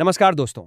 नमस्कार दोस्तों,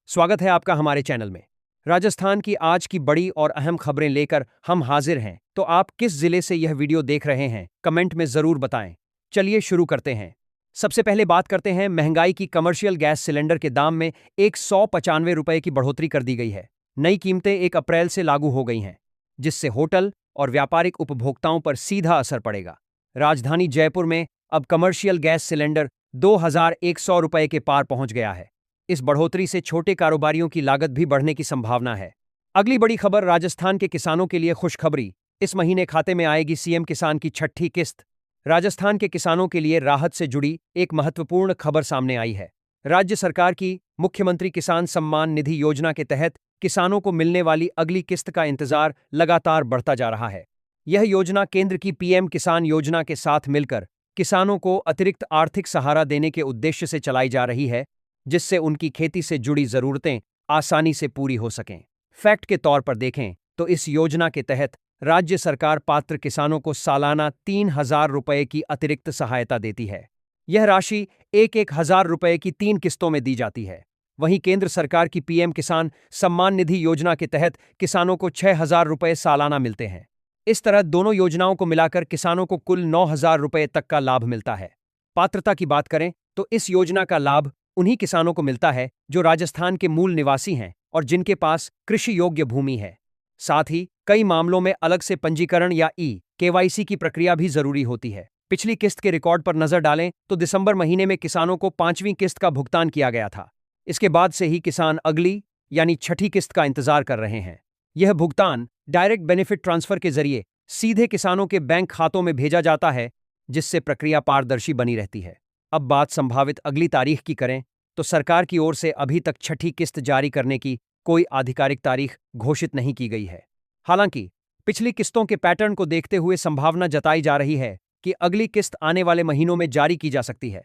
स्वागत है आपका हमारे चैनल में। राजस्थान की आज की बड़ी और अहम खबरें लेकर हम हाजिर हैं। तो आप किस जिले से यह वीडियो देख रहे हैं, कमेंट में जरूर बताएं। चलिए शुरू करते हैं। सबसे पहले बात करते हैं महंगाई की। कमर्शियल गैस सिलेंडर के दाम में 195 रुपए की बढ़ोतरी कर दी गई है। नई कीमतें 1 अप्रैल से लागू हो गई हैं, जिससे होटल और व्यापारिक उपभोक्ताओं पर सीधा असर पड़ेगा। राजधानी जयपुर में अब कमर्शियल गैस सिलेंडर 2100 रुपए के पार पहुंच गया है। इस बढ़ोतरी से छोटे कारोबारियों की लागत भी बढ़ने की संभावना है। अगली बड़ी खबर, राजस्थान के किसानों के लिए खुशखबरी। इस महीने खाते में आएगी सीएम किसान की छठी किस्त। राजस्थान के किसानों के लिए राहत से जुड़ी एक महत्वपूर्ण खबर सामने आई है। राज्य सरकार की मुख्यमंत्री किसान सम्मान निधि योजना के तहत किसानों को मिलने वाली अगली किस्त का इंतजार लगातार बढ़ता जा रहा है। यह योजना केंद्र की पीएम किसान योजना के साथ मिलकर किसानों को अतिरिक्त आर्थिक सहारा देने के उद्देश्य से चलाई जा रही है, जिससे उनकी खेती से जुड़ी जरूरतें आसानी से पूरी हो सकें। फैक्ट के तौर पर देखें तो इस योजना के तहत राज्य सरकार पात्र किसानों को सालाना 3000 रुपए की अतिरिक्त सहायता देती है। यह राशि 1,000 रुपए की 3 किस्तों में दी जाती है। वहीं केंद्र सरकार की पीएम किसान सम्मान निधि योजना के तहत किसानों को 6,000 रुपए सालाना मिलते हैं। इस तरह दोनों योजनाओं को मिलाकर किसानों को कुल 9,000 रुपए तक का लाभ मिलता है। पात्रता की बात करें तो इस योजना का लाभ उन्हीं किसानों को मिलता है जो राजस्थान के मूल निवासी हैं और जिनके पास कृषि योग्य भूमि है। साथ ही कई मामलों में अलग से पंजीकरण या केवाईसी की प्रक्रिया भी जरूरी होती है। पिछली किस्त के रिकॉर्ड पर नजर डालें तो दिसंबर महीने में किसानों को 5वीं किस्त का भुगतान किया गया था। इसके बाद से ही किसान अगली यानी छठी किस्त का इंतजार कर रहे हैं। यह भुगतान डायरेक्ट बेनिफिट ट्रांसफर के जरिए सीधे किसानों के बैंक खातों में भेजा जाता है, जिससे प्रक्रिया पारदर्शी बनी रहती है। अब बात संभावित अगली तारीख की करें तो सरकार की ओर से अभी तक छठी किस्त जारी करने की कोई आधिकारिक तारीख घोषित नहीं की गई है। हालांकि पिछली किस्तों के पैटर्न को देखते हुए संभावना जताई जा रही है कि अगली किस्त आने वाले महीनों में जारी की जा सकती है।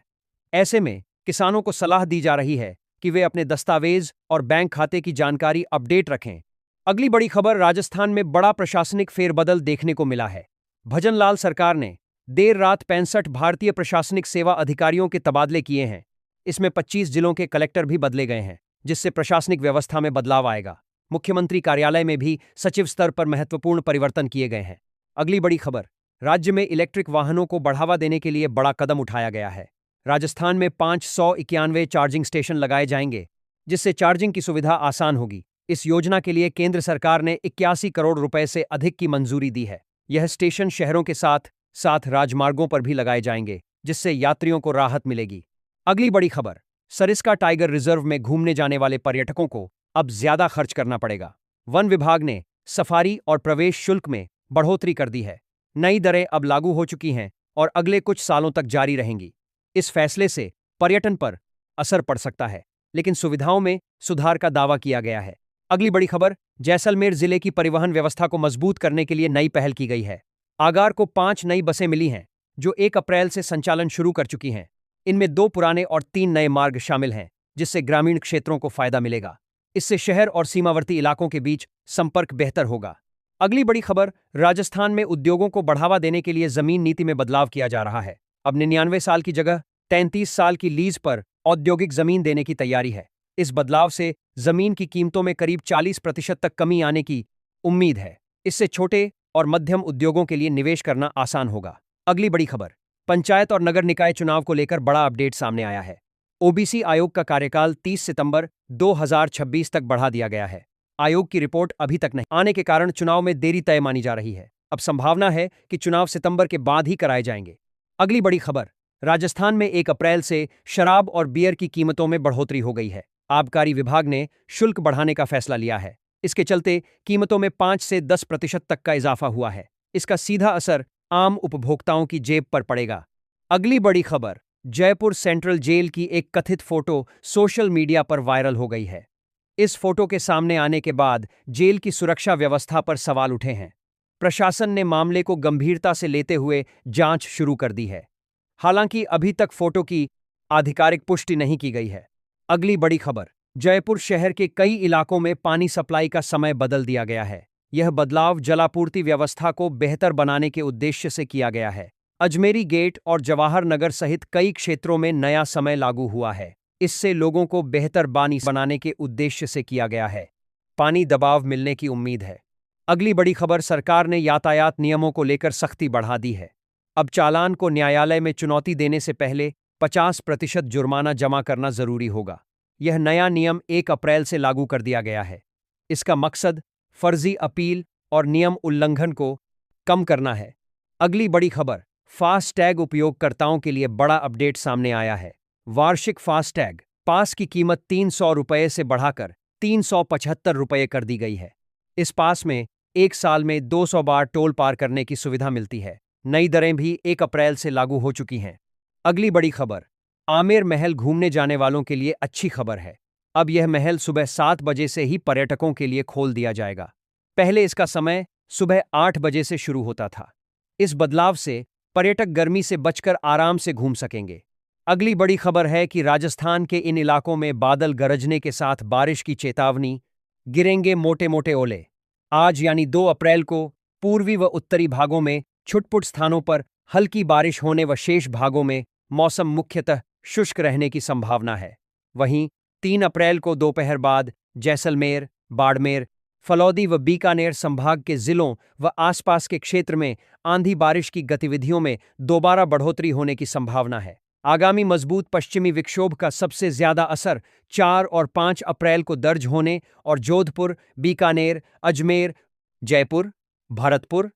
ऐसे में किसानों को सलाह दी जा रही है कि वे अपने दस्तावेज और बैंक खाते की जानकारी अपडेट रखें। अगली बड़ी खबर, राजस्थान में बड़ा प्रशासनिक फेरबदल देखने को मिला है। भजनलाल सरकार ने देर रात 65 भारतीय प्रशासनिक सेवा अधिकारियों के तबादले किए हैं। इसमें 25 जिलों के कलेक्टर भी बदले गए हैं, जिससे प्रशासनिक व्यवस्था में बदलाव आएगा। मुख्यमंत्री कार्यालय में भी सचिव स्तर पर महत्वपूर्ण परिवर्तन किए गए हैं। अगली बड़ी खबर, राज्य में इलेक्ट्रिक वाहनों को बढ़ावा देने के लिए बड़ा कदम उठाया गया है। राजस्थान में 591 चार्जिंग स्टेशन लगाए जाएंगे, जिससे चार्जिंग की सुविधा आसान होगी। इस योजना के लिए केंद्र सरकार ने 81 करोड़ रुपए से अधिक की मंजूरी दी है। यह स्टेशन शहरों के साथ साथ राजमार्गों पर भी लगाए जाएंगे, जिससे यात्रियों को राहत मिलेगी। अगली बड़ी खबर, सरिस्का टाइगर रिजर्व में घूमने जाने वाले पर्यटकों को अब ज्यादा खर्च करना पड़ेगा। वन विभाग ने सफारी और प्रवेश शुल्क में बढ़ोतरी कर दी है। नई दरें अब लागू हो चुकी हैं और अगले कुछ सालों तक जारी रहेंगी। इस फैसले से पर्यटन पर असर पड़ सकता है, लेकिन सुविधाओं में सुधार का दावा किया गया है। अगली बड़ी खबर, जैसलमेर जिले की परिवहन व्यवस्था को मजबूत करने के लिए नई पहल की गई है। आगार को 5 नई बसें मिली हैं, जो 1 अप्रैल से संचालन शुरू कर चुकी हैं। इनमें 2 पुराने और 3 नए मार्ग शामिल हैं, जिससे ग्रामीण क्षेत्रों को फायदा मिलेगा। इससे शहर और सीमावर्ती इलाकों के बीच संपर्क बेहतर होगा। अगली बड़ी खबर, राजस्थान में उद्योगों को बढ़ावा देने के लिए जमीन नीति में बदलाव किया जा रहा है। अब 99 साल की जगह 33 साल की लीज पर औद्योगिक जमीन देने की तैयारी है। इस बदलाव से जमीन की कीमतों में करीब 40% तक कमी आने की उम्मीद है। इससे छोटे और मध्यम उद्योगों के लिए निवेश करना आसान होगा। अगली बड़ी खबर, पंचायत और नगर निकाय चुनाव को लेकर बड़ा अपडेट सामने आया है। ओबीसी आयोग का कार्यकाल 30 सितंबर 2026 तक बढ़ा दिया गया है। आयोग की रिपोर्ट अभी तक नहीं आने के कारण चुनाव में देरी तय मानी जा रही है। अब संभावना है कि चुनाव सितंबर के बाद ही कराए जाएंगे। अगली बड़ी खबर, राजस्थान में 1 अप्रैल से शराब और बियर की कीमतों में बढ़ोतरी हो गई है। आबकारी विभाग ने शुल्क बढ़ाने का फैसला लिया है। इसके चलते कीमतों में 5 से 10% तक का इजाफा हुआ है। इसका सीधा असर आम उपभोक्ताओं की जेब पर पड़ेगा। अगली बड़ी खबर, जयपुर सेंट्रल जेल की एक कथित फोटो सोशल मीडिया पर वायरल हो गई है। इस फोटो के सामने आने के बाद जेल की सुरक्षा व्यवस्था पर सवाल उठे हैं। प्रशासन ने मामले को गंभीरता से लेते हुए जांच शुरू कर दी है। हालांकि अभी तक फोटो की आधिकारिक पुष्टि नहीं की गई है। अगली बड़ी खबर, जयपुर शहर के कई इलाकों में पानी सप्लाई का समय बदल दिया गया है। यह बदलाव जलापूर्ति व्यवस्था को बेहतर बनाने के उद्देश्य से किया गया है। अजमेरी गेट और जवाहर नगर सहित कई क्षेत्रों में नया समय लागू हुआ है। इससे लोगों को बेहतर पानी बनाने के उद्देश्य से किया गया है। पानी दबाव मिलने की उम्मीद है। अगली बड़ी खबर, सरकार ने यातायात नियमों को लेकर सख्ती बढ़ा दी है। अब चालान को न्यायालय में चुनौती देने से पहले 50% जुर्माना जमा करना जरूरी होगा। यह नया नियम 1 अप्रैल से लागू कर दिया गया है। इसका मकसद फर्जी अपील और नियम उल्लंघन को कम करना है। अगली बड़ी खबर, फास्टैग उपयोगकर्ताओं के लिए बड़ा अपडेट सामने आया है। वार्षिक फास्टैग पास की कीमत 300 रुपये से बढ़ाकर 375 रुपये कर दी गई है। इस पास में 1 साल में 200 बार टोल पार करने की सुविधा मिलती है। नई दरें भी 1 अप्रैल से लागू हो चुकी हैं। अगली बड़ी खबर, आमेर महल घूमने जाने वालों के लिए अच्छी खबर है। अब यह महल सुबह 7 बजे से ही पर्यटकों के लिए खोल दिया जाएगा। पहले इसका समय सुबह 8 बजे से शुरू होता था। इस बदलाव से पर्यटक गर्मी से बचकर आराम से घूम सकेंगे। अगली बड़ी खबर है कि राजस्थान के इन इलाकों में बादल गरजने के साथ बारिश की चेतावनी, गिरेंगे मोटे मोटे ओले। आज यानी 2 अप्रैल को पूर्वी व उत्तरी भागों में छुटपुट स्थानों पर हल्की बारिश होने व शेष भागों में मौसम मुख्यतः शुष्क रहने की संभावना है। वहीं 3 अप्रैल को दोपहर बाद जैसलमेर, बाड़मेर, फलौदी व बीकानेर संभाग के जिलों व आसपास के क्षेत्र में आंधी बारिश की गतिविधियों में दोबारा बढ़ोतरी होने की संभावना है। आगामी मजबूत पश्चिमी विक्षोभ का सबसे ज्यादा असर 4 और 5 अप्रैल को दर्ज होने और जोधपुर, बीकानेर, अजमेर, जयपुर, भरतपुर,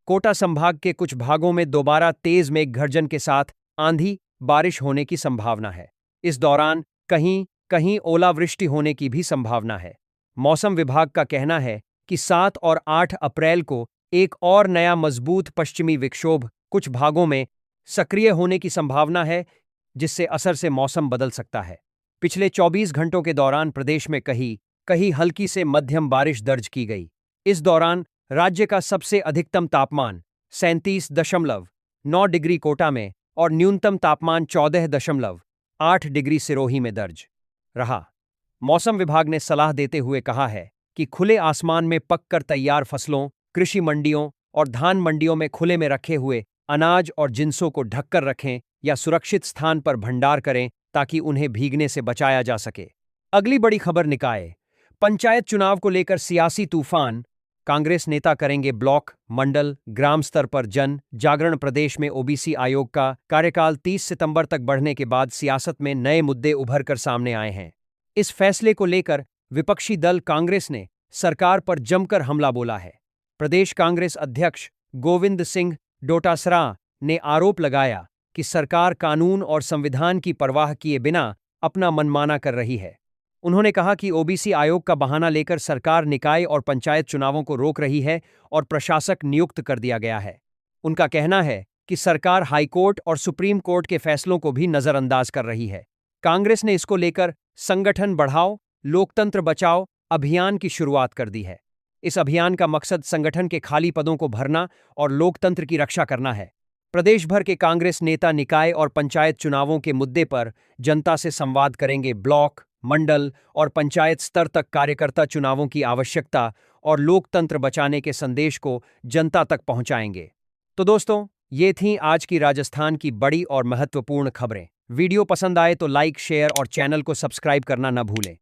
कोटा संभाग के कुछ भागों में दोबारा तेज मेघगर्जन के साथ आंधी बारिश होने की संभावना है। इस दौरान कहीं कहीं ओलावृष्टि होने की भी संभावना है। मौसम विभाग का कहना है कि 7 और 8 अप्रैल को एक और नया मजबूत पश्चिमी विक्षोभ कुछ भागों में सक्रिय होने की संभावना है, जिससे असर से मौसम बदल सकता है। पिछले 24 घंटों के दौरान प्रदेश में कहीं कहीं हल्की से मध्यम बारिश दर्ज की गई। इस दौरान राज्य का सबसे अधिकतम तापमान 37.9 डिग्री कोटा में और न्यूनतम तापमान 14.8 डिग्री सिरोही में दर्ज रहा। मौसम विभाग ने सलाह देते हुए कहा है कि खुले आसमान में पककर तैयार फसलों, कृषि मंडियों और धान मंडियों में खुले में रखे हुए अनाज और जिंसों को ढककर रखें या सुरक्षित स्थान पर भंडार करें ताकि उन्हें भीगने से बचाया जा सके। अगली बड़ी खबर, निकाय पंचायत चुनाव को लेकर सियासी तूफान। कांग्रेस नेता करेंगे ब्लॉक, मंडल, ग्राम स्तर पर जन जागरण। प्रदेश में ओबीसी आयोग का कार्यकाल 30 सितंबर तक बढ़ने के बाद सियासत में नए मुद्दे उभर कर सामने आए हैं। इस फैसले को लेकर विपक्षी दल कांग्रेस ने सरकार पर जमकर हमला बोला है। प्रदेश कांग्रेस अध्यक्ष गोविंद सिंह डोटासरा ने आरोप लगाया कि सरकार कानून और संविधान की परवाह किए बिना अपना मनमाना कर रही है। उन्होंने कहा कि ओबीसी आयोग का बहाना लेकर सरकार निकाय और पंचायत चुनावों को रोक रही है और प्रशासक नियुक्त कर दिया गया है। उनका कहना है कि सरकार हाईकोर्ट और सुप्रीम कोर्ट के फैसलों को भी नजरअंदाज कर रही है। कांग्रेस ने इसको लेकर संगठन बढ़ाओ, लोकतंत्र बचाओ अभियान की शुरुआत कर दी है। इस अभियान का मकसद संगठन के खाली पदों को भरना और लोकतंत्र की रक्षा करना है। प्रदेश भर के कांग्रेस नेता निकाय और पंचायत चुनावों के मुद्दे पर जनता से संवाद करेंगे। ब्लॉक, मंडल और पंचायत स्तर तक कार्यकर्ता चुनावों की आवश्यकता और लोकतंत्र बचाने के संदेश को जनता तक पहुंचाएंगे। तो दोस्तों, ये थीं आज की राजस्थान की बड़ी और महत्वपूर्ण खबरें। वीडियो पसंद आए तो लाइक, शेयर और चैनल को सब्सक्राइब करना न भूलें।